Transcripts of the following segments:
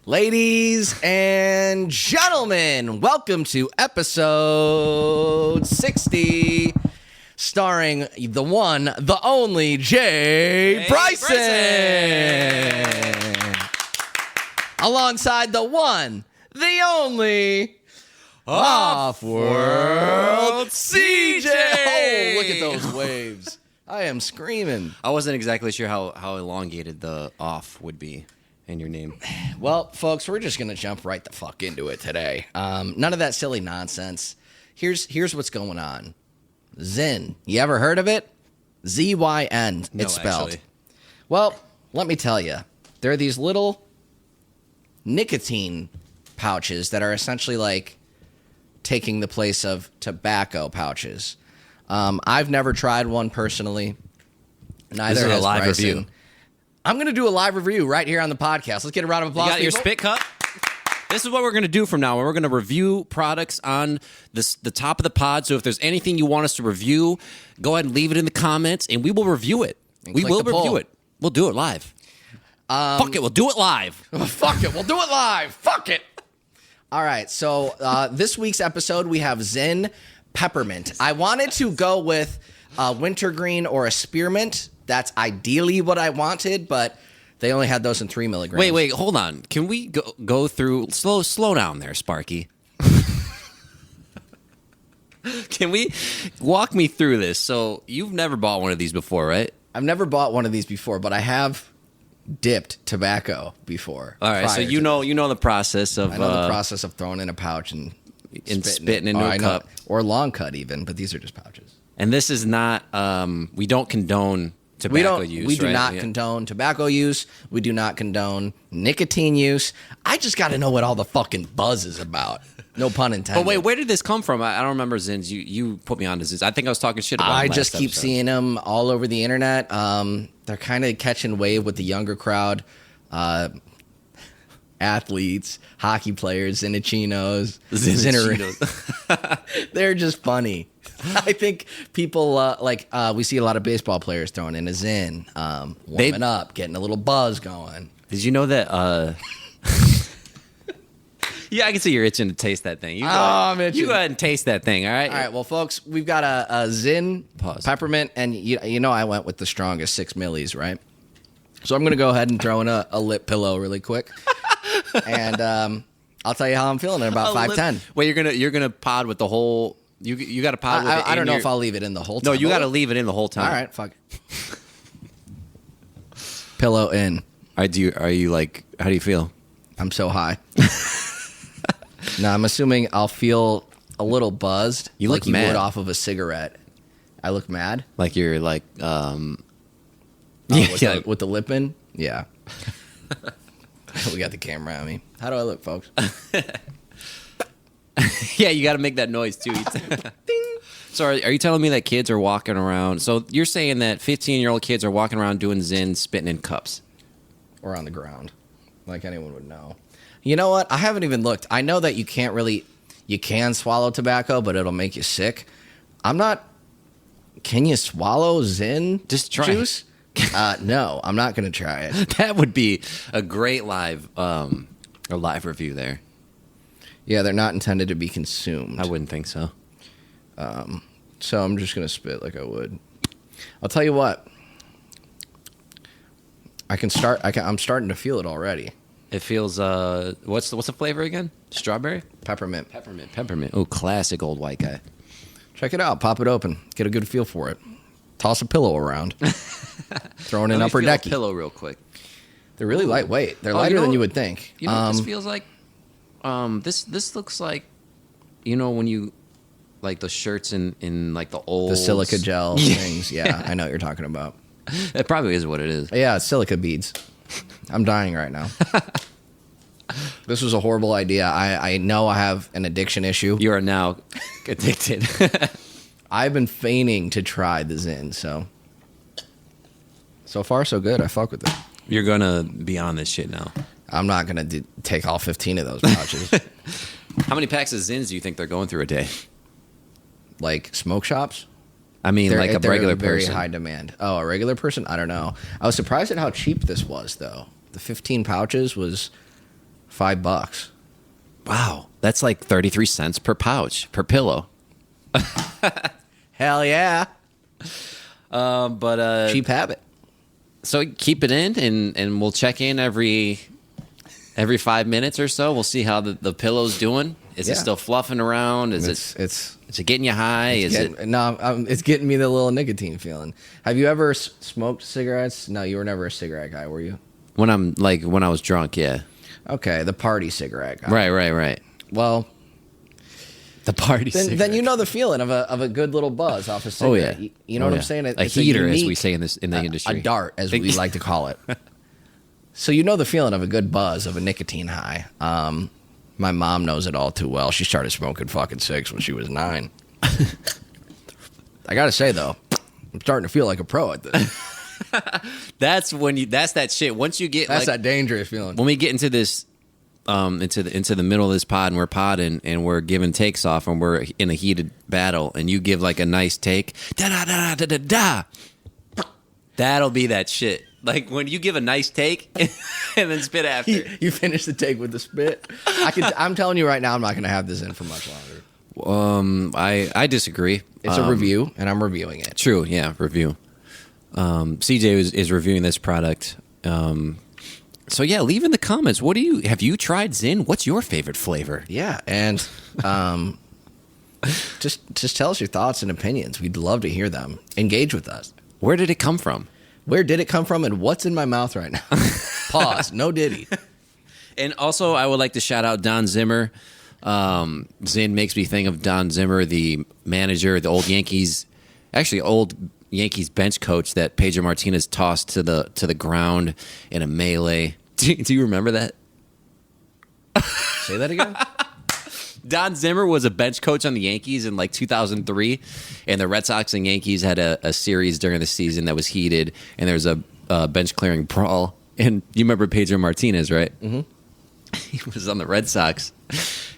Ladies and gentlemen, welcome to episode 60, starring the one, the only Bryson. Alongside the one, the only Off-World CJ. Oh, look at those waves. I am screaming. I wasn't exactly sure how elongated the off would be in your name. Well, folks, we're just going to jump right the fuck into it today. None of that silly nonsense. Here's what's going on. Zyn. You ever heard of it? Z-Y-N. No, It's spelled. actually. Well, let me tell you. There are these little nicotine pouches that are essentially like taking the place of tobacco pouches. I've never tried one personally. Neither This is a has live Bryson. review. I'm going to do a live review right here on the podcast. Let's get a round of applause. You got your people. spit cup? This is what we're going to do from now on. We're going to review products on the top of the pod. So if there's anything you want us to review, go ahead and leave it in the comments, and we will review it. We will review it. We'll do it live. Fuck it. We'll do it live. Fuck it. We'll do it live. Fuck it. All right. So this week's episode, we have Zyn Peppermint. I wanted to go with wintergreen or a spearmint. That's ideally what I wanted, but they only had those in 3 milligrams. Wait, hold on. Can we go through slow down there, Sparky? Can we walk me through this? So you've never bought one of these before, right? I've never bought one of these before, but I have dipped tobacco before. All right, so you know the process of I know the process of throwing in a pouch and spitting into a cup. Or long cut even, but these are just pouches. And this is not we don't condone tobacco use. We do right? not condone tobacco use. We do not condone nicotine use. I just got to know what all the fucking buzz is about. No pun intended. But wait, where did this come from? I don't remember Zyns. You put me on to Zyns. I think I was talking shit about them I last just keep episode. seeing them all over the internet. They're kind of catching wave with the younger crowd. Athletes, hockey players, Zinnichinos, they're just funny. I think people we see a lot of baseball players throwing in a Zyn, warming up, getting a little buzz going. Did you know that? Yeah, I can see you're itching to taste that thing. I'm itching. You go ahead and taste that thing, all right? All right, well, folks, we've got a Zyn Pause. Peppermint, and you know I went with the strongest 6 millis, right? So I'm going to go ahead and throw in a lip pillow really quick. And I'll tell you how I'm feeling in about 5:10. Wait, you're gonna pod with the whole. You got to pod with it. I don't know if I'll leave it in the whole time. No, you got to leave it in the whole time. All right, fuck. Pillow in. Are you like? How do you feel? I'm so high. Now I'm assuming I'll feel a little buzzed. You look like you mad. would off of a cigarette. I look mad. Like you're like With the lip in. Yeah. We got the camera on me. How do I look, folks? Yeah, you got to make that noise too. Ding. So are you telling me that kids are walking around? So you're saying that 15-year-old kids are walking around doing Zyn, spitting in cups, Or on the ground, like anyone would know. You know what? I haven't even looked. I know that you can swallow tobacco, but it'll make you sick. Can you swallow Zyn Just try juice? No, I'm not going to try it. That would be a great live review there. Yeah, they're not intended to be consumed. I wouldn't think so. So I'm just going to spit like I would. I'll tell you what. I'm starting to feel it already. It feels what's the flavor again? Strawberry? Peppermint. Peppermint. Oh, classic old white guy. Check it out. Pop it open. Get a good feel for it. Toss a pillow around. Throw in an upper decky. Pillow real quick. They're really lightweight. They're lighter than you would think. You know what this feels like? This looks like, when you like the shirts in like the old the silica gel things. Yeah, I know what you're talking about. It probably is what it is. Yeah, it's silica beads. I'm dying right now. This was a horrible idea. I know I have an addiction issue. You are now addicted. I've been feigning to try the Zyn, so far so good. I fuck with it. You're gonna be on this shit now. I'm not gonna take all 15 of those pouches. How many packs of Zyns do you think they're going through a day? Like smoke shops? I mean, like a regular very person. high demand. Oh, a regular person? I don't know. I was surprised at how cheap this was, though. The 15 pouches was $5. Wow, that's like 33 cents per pouch per pillow. Hell yeah. But Cheap habit. so keep it in, and we'll check in every 5 minutes or so. We'll see how the pillow's doing. Is it still fluffing around? Is it getting you high? It's getting me the little nicotine feeling. Have you ever smoked cigarettes? No, you were never a cigarette guy, were you? When I was drunk, yeah. Okay, the party cigarette guy. Right. Well, The party cigarette. then you know the feeling of a good little buzz off a cigarette. Oh yeah. You know what I'm saying? A heater, as we say in the industry. A dart, as we like to call it. So you know the feeling of a good buzz, of a nicotine high. My mom knows it all too well. She started smoking fucking cigs when she was 9. I gotta say though, I'm starting to feel like a pro at this. That's that shit. Once you get That's that dangerous feeling. when we get into this into the middle of this pod, and we're podding and we're giving takes off, and we're in a heated battle, and you give like a nice take, da da da da da da. That'll be that shit. Like when you give a nice take and then spit after. You finish the take with the spit. I'm telling you right now, I'm not going to have this in for much longer. I disagree. It's a review, and I'm reviewing it. True, yeah, review. CJ is reviewing this product. So yeah, leave in the comments. Have you tried Zyn? What's your favorite flavor? Yeah, and just tell us your thoughts and opinions. We'd love to hear them. Engage with us. Where did it come from? Where did it come from, and what's in my mouth right now? Pause. No Diddy. And also, I would like to shout out Don Zimmer. Zyn makes me think of Don Zimmer, the manager, the old Yankees bench coach that Pedro Martinez tossed to the ground in a melee. Do you remember that? Say that again? Don Zimmer was a bench coach on the Yankees in like 2003, and the Red Sox and Yankees had a series during the season that was heated, and there was a bench clearing brawl. And you remember Pedro Martinez, right? Mm-hmm. He was on the Red Sox,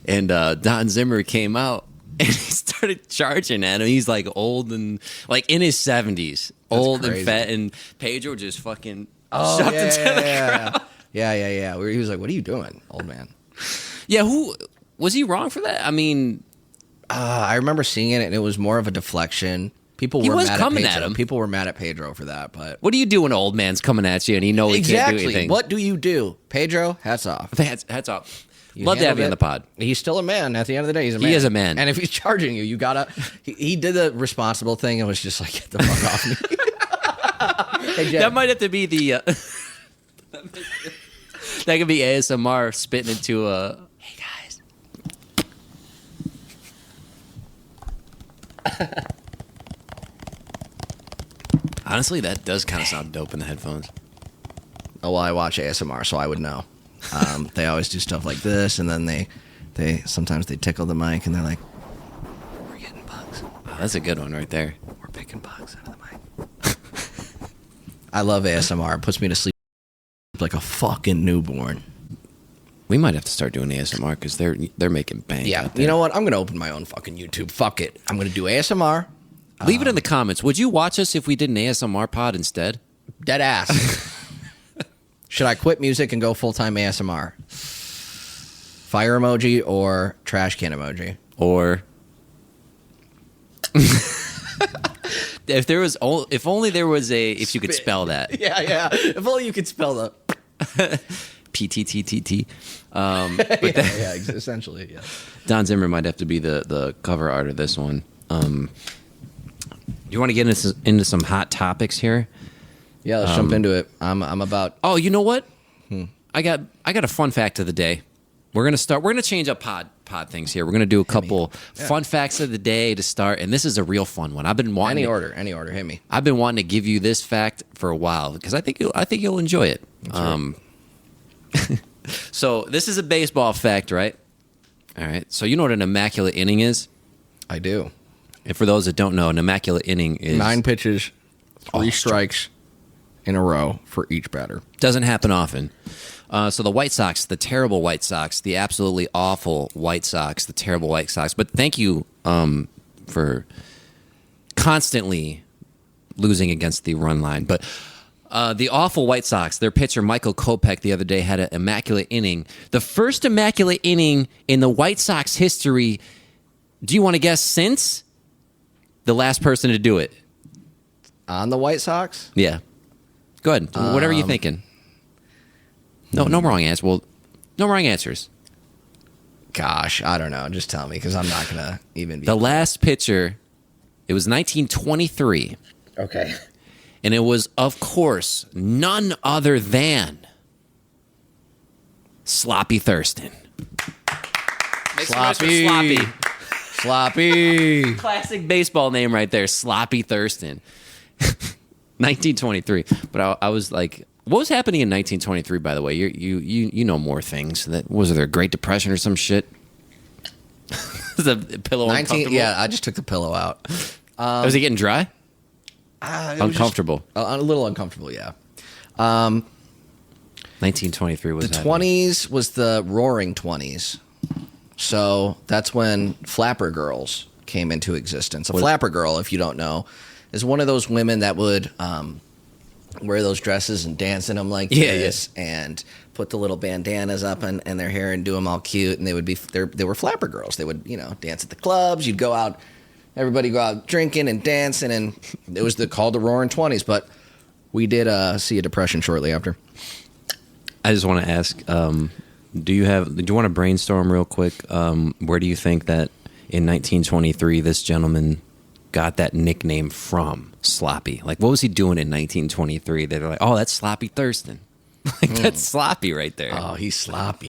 and Don Zimmer came out and he started charging at him. He's like old and like in his 70s, old and fat, and Pedro just fucking shoved him to the ground. Yeah. He was like, "What are you doing, old man?" Yeah, who was he wrong for that? I mean, I remember seeing it, and it was more of a deflection. People were mad coming at Pedro. at him. People were mad at Pedro for that, but what do you do when an old man's coming at you and he knows he can't do anything? What do you do, Pedro? Hats off. Hats off. Love to have you on the pod. He's still a man. At the end of the day, he's a man. He is a man. And if he's charging you, you gotta. He did the responsible thing and was just like, "Get the fuck off me." Hey, Jen. That might have to be the. That could be ASMR spitting into a. Hey guys. Honestly, that does kind of sound dope in the headphones. Oh, well, I watch ASMR, so I would know. They always do stuff like this, and then they sometimes they tickle the mic, and they're like, "We're getting bugs." Oh, that's a good one right there. We're picking bugs out of the mic. I love ASMR. It puts me to sleep like a fucking newborn. We might have to start doing ASMR because they're making bank. Yeah, out there. you know what? I'm gonna open my own fucking YouTube. Fuck it. I'm gonna do ASMR. Leave it in the comments. Would you watch us if we did an ASMR pod instead? Dead ass. Should I quit music and go full-time ASMR? Fire emoji or trash can emoji? Or if only there was if you could spell that. Yeah. If only you could spell the PTTTT. Yeah, essentially, yeah. Don Zimmer might have to be the cover art of this one. You want to get into some hot topics here? Yeah, let's jump into it. I'm about. Oh, you know what? I got a fun fact of the day. We're gonna change up pod things here. We're gonna do a couple fun facts of the day to start, and this is a real fun one. I've been wanting any order. Hit me. I've been wanting to give you this fact for a while because I think you'll enjoy it. So this is a baseball fact, right? All right. So you know what an immaculate inning is? I do. And for those that don't know, an immaculate inning is 9 pitches, 3 strikes in a row for each batter. Doesn't happen often. So the White Sox, the terrible White Sox, the absolutely awful White Sox, the terrible White Sox. But thank you for constantly losing against the run line. But The awful White Sox, their pitcher Michael Kopech the other day had an immaculate inning. The first immaculate inning in the White Sox history. Do you want to guess since? The last person to do it. On the White Sox? Yeah. Go ahead. Whatever you're thinking. No wrong answer. Well, no wrong answers. Gosh, I don't know. Just tell me, because I'm not going to even be... The last pitcher, it was 1923. Okay. And it was, of course, none other than Sloppy Thurston. Sloppy. Sloppy. Classic baseball name right there, Sloppy Thurston. 1923. But I was like, what was happening in 1923, by the way? You know more things. Was there a Great Depression or some shit? The pillow uncomfortable? Yeah, I just took the pillow out. Was it getting dry? Uncomfortable. A little uncomfortable, yeah. 1923 was the 20s was the Roaring 20s. So that's when flapper girls came into existence. A flapper girl, if you don't know, is one of those women that would wear those dresses and dance in them like this, and put the little bandanas up in their hair and do them all cute. And they were flapper girls. They would, dance at the clubs. You'd go out, everybody go out drinking and dancing, and it was called the Roaring 20s. But we did see a depression shortly after. I just want to ask, do you want to brainstorm real quick? Where do you think that in 1923 this gentleman got that nickname from, Sloppy? Like, what was he doing in 1923? They're like, oh, that's Sloppy Thurston. Like, that's sloppy right there. Oh, he's sloppy.